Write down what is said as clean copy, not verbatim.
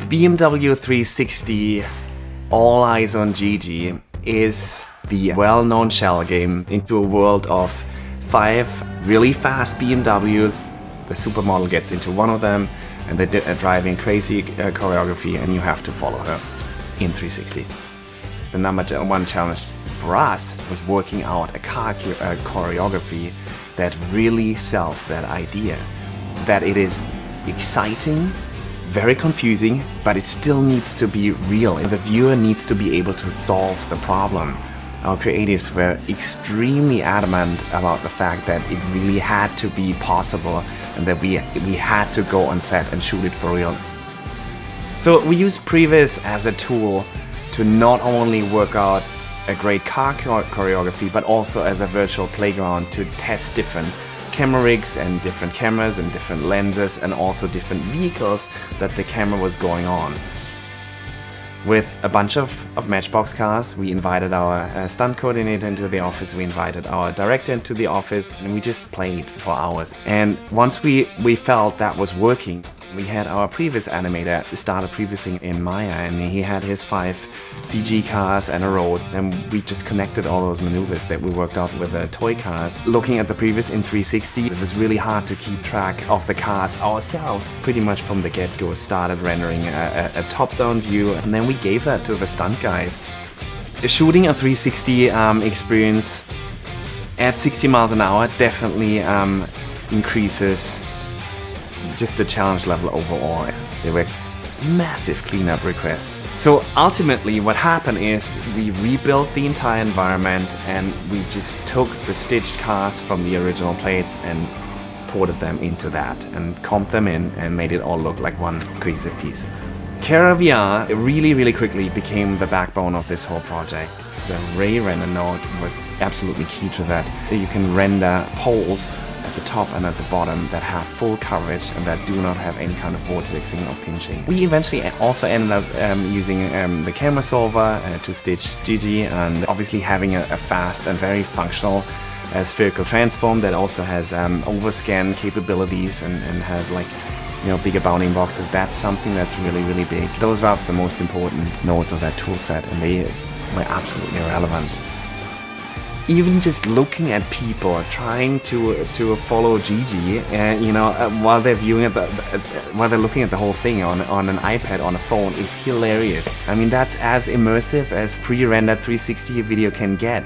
BMW 360 All Eyes on Gigi is the well-known shell game into a world of 5 really fast BMWs. The supermodel gets into one of them and they're driving crazy choreography, and you have to follow her in 360. The number one challenge for us was working out a car choreography that really sells that idea. That it is exciting, very confusing, but it still needs to be real. The viewer needs to be able to solve the problem. Our creatives were extremely adamant about the fact that it really had to be possible and that we had to go on set and shoot it for real. So we use Previs as a tool to not only work out a great car choreography, but also as a virtual playground to test different camera rigs and different cameras and different lenses and also different vehicles that the camera was going on. With a bunch of Matchbox cars, we invited our stunt coordinator into the office, we invited our director into the office, and we just played for hours. And once we felt that was working, we had our previous animator started prevising in Maya, and he had his 5 CG cars and a road, and we just connected all those maneuvers that we worked out with the toy cars. Looking at the previs in 360, it was really hard to keep track of the cars ourselves. Pretty much from the get-go started rendering a top-down view, and then we gave that to the stunt guys. Shooting a 360 experience at 60 miles an hour definitely increases just the challenge level overall. There were massive cleanup requests. So ultimately what happened is we rebuilt the entire environment and we just took the stitched cars from the original plates and ported them into that and comped them in and made it all look like one cohesive piece. CARA VR really quickly became the backbone of this whole project. The ray render node was absolutely key to that. You can render poles at the top and at the bottom that have full coverage and that do not have any kind of vortexing or pinching. We eventually also ended up using the camera solver to stitch Gigi, and obviously having a fast and very functional spherical transform that also has overscan capabilities and has bigger bounding boxes. That's something that's really big. Those were the most important nodes of that tool set, and they were absolutely relevant. Even just looking at people trying to follow Gigi, while they're viewing while they're looking at the whole thing on an iPad, on a phone, is hilarious. I mean, that's as immersive as pre-rendered 360 video can get.